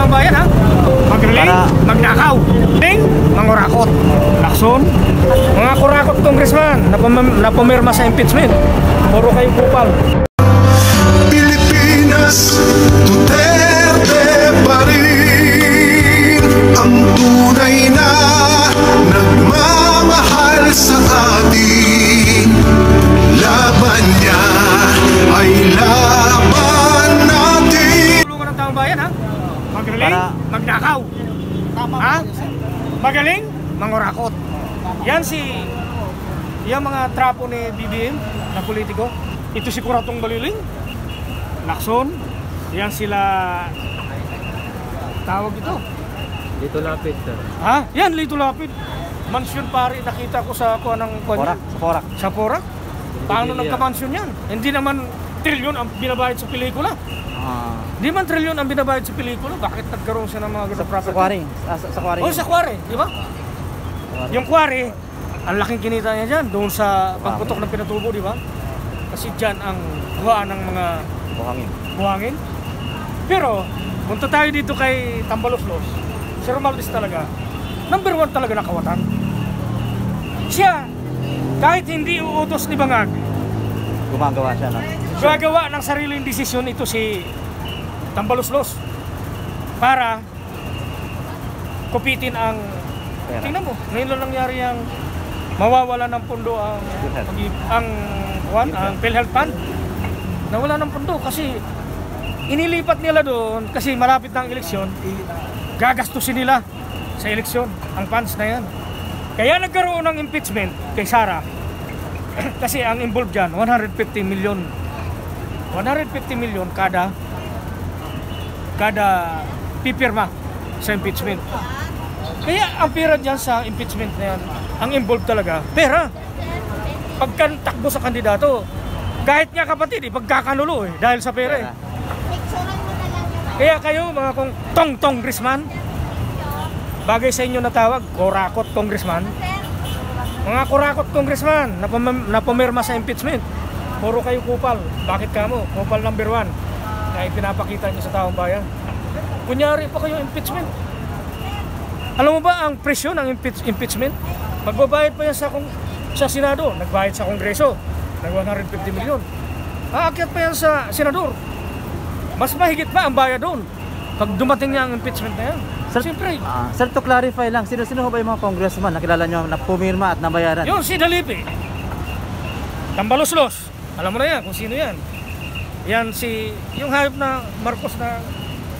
taong bayan, ha? Magaling, magnakaw, mangurakot, lakson, mga kurakot congressman na pumirma sa impeachment. Puro kayong kupal. Pilipinas, Duterte pa rin ang tunay na nagmamahal sa atin. Laban niya ay laban natin. Tulungan ng taong bayan, ha? Magaling, magnakaw, ha? Magaling, mangurakot. Yan yung mga trapo ni BBM na politiko. Ito si Kuratong Baliling, Lacson. Yan sila, tawag ito, Lito Lapid, sir. ha? Yan, Lito Lapid. Mansyon pare, nakita ko sa kuha ng Porak. Sa Porak. Paano nagka-mansyon yan? Hindi naman trilyon ang binabayad sa pelikula. Di man trilyon ang binabayad sa pelikula. Bakit nagkaroon siya ng mga ganong property? Sa Quarry. Oh, sa Quarry, di ba? Yung Quarry, ang laking kinita niya dyan doon sa pagputok ng Pinatubo, di ba? Kasi dyan ang buhaan ng mga buhangin. Pero, punta tayo dito kay Tambaloslos. Si Romualdez talaga, number 1 talaga na kawatan. Siya, kahit hindi uutos ni Bangag, Gumagawa siya, no? gagawa ng sariling desisyon ito si Tambaloslos para kupitin ang Pera. tingnan mo, ngayon lang nangyari ang mawawala ng pundo ang PhilHealth Fund. Nawala ng pundo kasi inilipat nila doon kasi malapit na ang eleksyon, gagastusin nila sa eleksyon ang funds na yan. Kaya nagkaroon ng impeachment kay Sara kasi ang involved dyan 150 million kada pipirma sa impeachment. Kaya ang pera dyan sa impeachment na yan, ang involved talaga, pera. Pagkantakbo sa kandidato, kahit nga kapatid, pagkakanulo dahil sa pera eh. Kaya kayo mga kong tong congressman, bagay sa inyo na tawag, kurakot congressman. Mga kurakot congressman na pumirma sa impeachment, puro kayo kupal. Bakit kamo? Kupal number 1 na ipinapakita nyo sa taong bayan. Kunyari pa kayo impeachment. Alam mo ba ang presyo ng impeachment? Magbabayad pa yan sa Senado, nagbayad sa Kongreso ng 150 milyon. Aakyat pa yan sa Senador. Mas mahigit pa ang bayad doon pag dumating niya ang impeachment na yan. Siyempre. Sir, to clarify lang, sino ba yung mga congressman na kilala nyo na pumirma at nabayaran? Yung si Dalipi, Tambaloslos, alam mo na yan kung sino yan. Yan yung hayop na Marcos na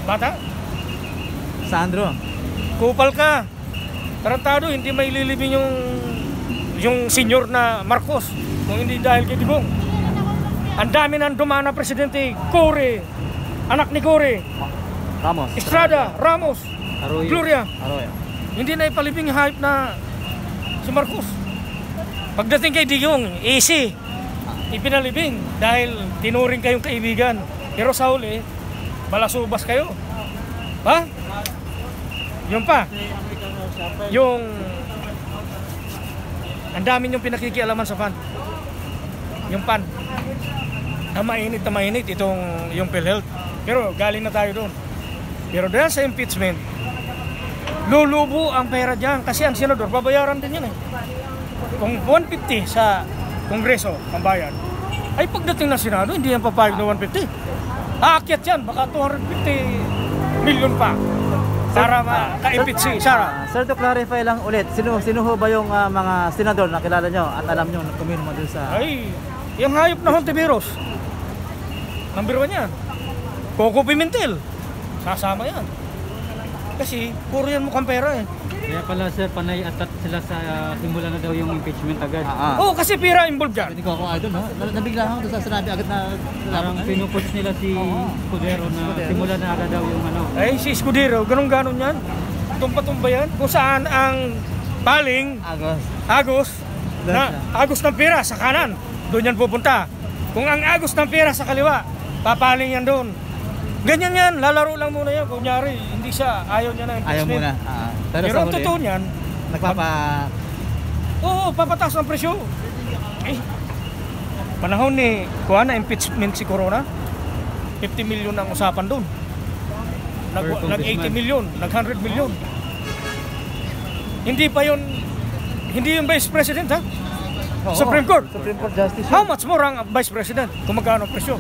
bata. Sandro. Kupal ka. Tarantado, hindi may lilibing yung senior na Marcos kung hindi dahil kay Digong. Ang dami ng dumaan na presidente, Cory, anak ni Cory, Ramos. Estrada, Ramos, Arroyo. Gloria. Arroyo. Hindi na ipalibing yung hype na si Marcos. Pagdating kay Digong, easy. Ipinalibing dahil tinuring kayong kaibigan. Pero sa huli, balasubas kayo. Ha? Yung pa. Yung ang dami yung pinakikialaman sa fund. Yung fund. Na mainit itong yung PhilHealth. Pero galing na tayo doon. Pero dahil sa impeachment, lulubo ang pera dyan kasi ang senador, babayaran din yun eh. Kung 150 sa Kongreso ang bayad, ay pagdating ng Senado, hindi yan papayag na 150. Aakyat yan, baka 250 million pa para maka-impeach si Sara. Sir, to clarify lang ulit, sino ho ba yung mga senador na kilala nyo at alam nyo na pumirma dun sa... Ay, yung hayop na Hontiveros, number 1 yan. Coco Pimentel, sasama yan. Kasi puro yan mukhang pera eh. Kaya pala sir, panay atat sila sa simula na daw yung impeachment agad. Oo, kasi pera involved dyan. Hindi ko ako idol, no? Nabigla ako doon sa sinabi agad na... Parang pinupush nila si Escudero na simula na agad daw yung ano. Ay, si Escudero, ganun-ganon yan. Tumpa-tumba yan. Kung saan ang baling, agos ng pera sa kanan, doon yan pupunta. Kung ang agos ng pera sa kaliwa, papaling yan doon. Ganyan yan, lalaro lang muna yan. Kunyari, hindi siya, ayaw niya na impeachment. Ayaw muna. Pero ang totoo niyan, oo, papataas ang presyo. Eh, panahon ni kuha na impeachment si Corona, 50 million ang usapan doon. nag-80 million, nag-100 million. Hindi pa yun, hindi yung Vice President ha? Oo. Supreme Court. Supreme Court Justice. How much more ang Vice President kung magkano ang presyo?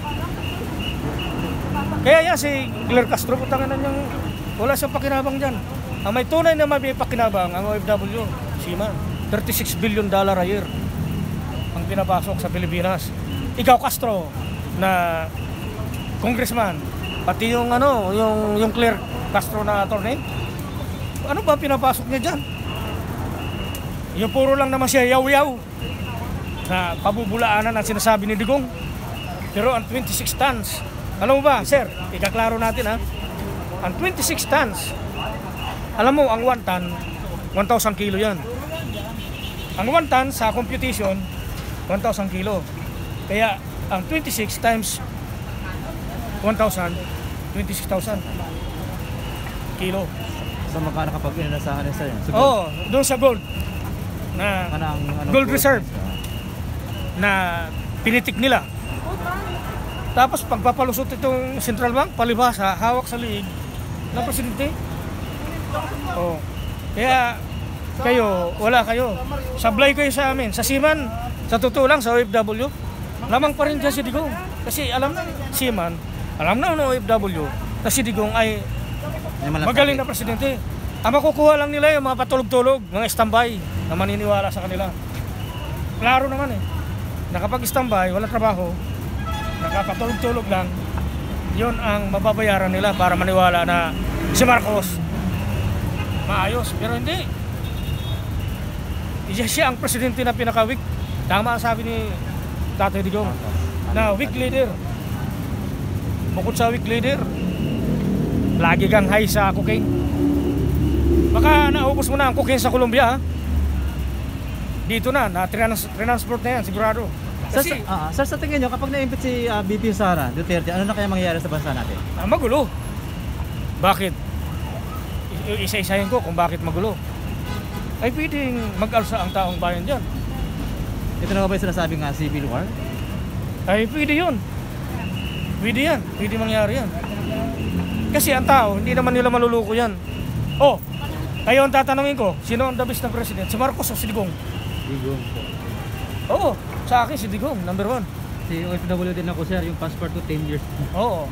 Kaya yan si Claire Castro, putangan na niyang wala siyang pakinabang dyan. Ang may tunay na may pakinabang, ang OFW, Seaman, $36 billion a year ang pinapasok sa Pilipinas. Ikaw Castro na congressman, pati yung yung Claire Castro na attorney, ano ba pinapasok niya dyan? Yung puro lang naman siya yaw-yaw na pabubulaanan ang sinasabi ni Digong. Pero ang 26 tons, alam mo ba, sir, ikaklaro natin ha, ang 26 tons, alam mo, ang 1 ton, 1,000 kilo yan. Ang 1 ton sa computation, 1,000 kilo. Kaya, ang 26 times 1,000, 26,000 kilo. So magkano kapag inasahan nila sa'yo? Oo, doon sa gold. Na gold reserve na pinitik nila. Tapos pagpapalusot itong Central Bank, palibhasa, hawak sa liig ng presidente. Oh. Kaya kayo, wala kayo. Sablay kayo sa amin. Sa Seaman, sa totoo lang, sa OFW, lamang pa rin dyan si Digong. Kasi alam na Seaman, alam na ng OFW na si Digong ay magaling na presidente. Ang makukuha lang nila yung mga patulog-tulog, mga standby na maniniwala sa kanila. Klaro naman eh. Nakapag-standby, walang trabaho, nakapatulog-tulog lang, yun ang mababayaran nila para maniwala na si Marcos maayos. Pero hindi. Siya ang presidente na pinaka-weak. Tama ang sabi ni Tatay Digong na weak leader. Bukod sa weak leader, lagi kang high sa cocaine. Baka naubos mo na ang cocaine sa Colombia ha? Dito na transport na yan, sigurado. Kasi, sir, sa tingin nyo, kapag na-impeach si BP Sara Duterte, ano na kaya mangyayari sa bansa natin? Magulo. Bakit? Isa-isahin ko kung bakit magulo. Ay pwedeng mag-alsa ang taong bayan dyan. Ito na ba yung sinasabing civil war? Ay pwede yun. Pwede yan. Pwede mangyari yan. Kasi ang tao, hindi naman nila maluluko yan. Oh, kayo ang tatanungin ko, sino ang the best na president? Si Marcos o si Digong? Digong po. Oo, sa akin si Digong, number 1. Si OFW din ako sir, yung passport ko 10 years. Oo.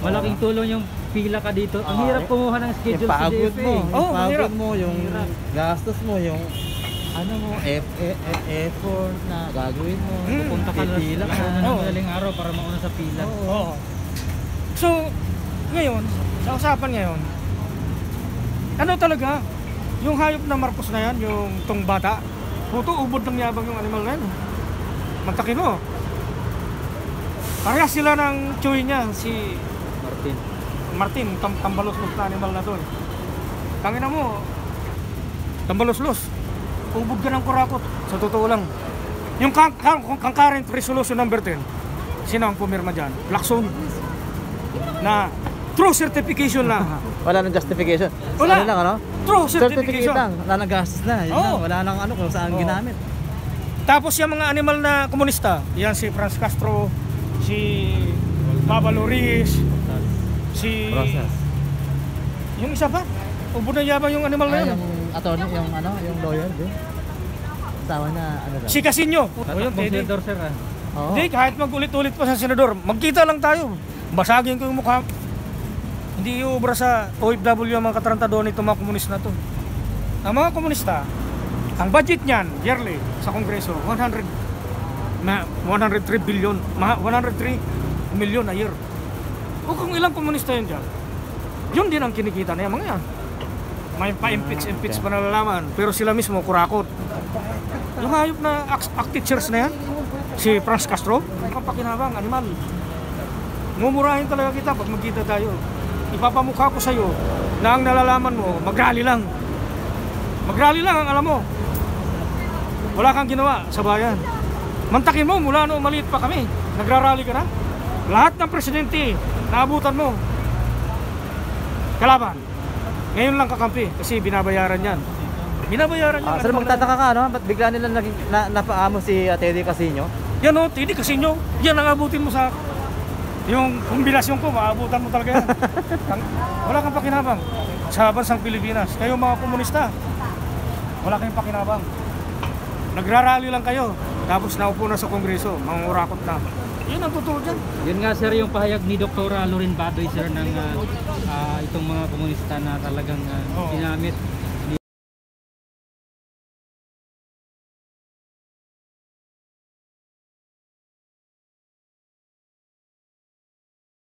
Malaking tulong yung pila ka dito. Ang hirap kumuha ng schedule sa Pagod DFA. mo, Oo, mahirap. pagod mo, yung gastos mo, yung ano mo, effort na gagawin mo. Punta ka na Pipila ka. ng madaling araw para mauna sa pila. Oo. So, ngayon, sa usapan ngayon, ano talaga, yung hayop na Marcos na yan, yung tong bata, puto, ubod ng yabang yung animal na yan. Mantakin mo. Parehas sila ng chewy niya, si Martin, tambalos-los na animal na to. Tangina mo, tambalos-los. Ubod ka ng kurakot, sa totoo lang. Yung concurrent resolution number 10, sino ang pumirma dyan? Lacson. Na true certification lang. Wala nang justification. Wala. Ano lang, ano? True Certificate certification. lang. Wala nang gastos na. Yun Oo. lang. Wala nang ano kung saan Oo. ginamit. Tapos yung mga animal na komunista, yan si Franz Castro, si Baba Loris, si Process. yung isa pa, ubod na yabang yung animal na yun. Yung attorney, yung ano, yung lawyer, din. Tama na, ano lang. Si Casino. O yun, Tatakbong pwede. senador sir Oo. Hindi, kahit magulit-ulit pa sa senador, magkita lang tayo. Basagin ko yung mukha. Hindi iubra sa OFW ang mga katarantado nito mga komunista na to. Ang mga komunista, ang budget niyan, yearly, sa Kongreso, 103 billion, 103 million a year. O kung ilang komunista yun dyan, yun din ang kinikita na yung mga yan. May pa-impeach pa nalalaman, pero sila mismo kurakot. Yung hayop na act-teachers na yan, si Franz Castro, ang pakinabang, animal. Mumurahin talaga kita pag magkita tayo. Ipapamukha ko sa'yo na ang nalalaman mo, mag-rally lang. Mag-rally lang ang alam mo. Wala kang ginawa sa bayan. Mantakin mo, mula noong maliit pa kami, nagra-rally ka na. Lahat ng presidente, naabutan mo. Kalaban. Ngayon lang kakampi kasi binabayaran yan. Binabayaran yan. Sir, magtataka ka, no? Ba't bigla nila napaamo si Teddy Casino? Yan o, Teddy Casino. Yan ang abutin mo sa Yung kombinasyon ko, maabutan mo talaga yan. Wala kang pakinabang sa bansang Pilipinas. Kayo mga komunista, wala kayong pakinabang. Nagrarally lang kayo, tapos naupo na sa kongreso, mangurakot na. Yun ang totoo dyan. Yun nga sir yung pahayag ni Dr. Loren Badoy sir ng itong mga komunista na talagang Oo. ginamit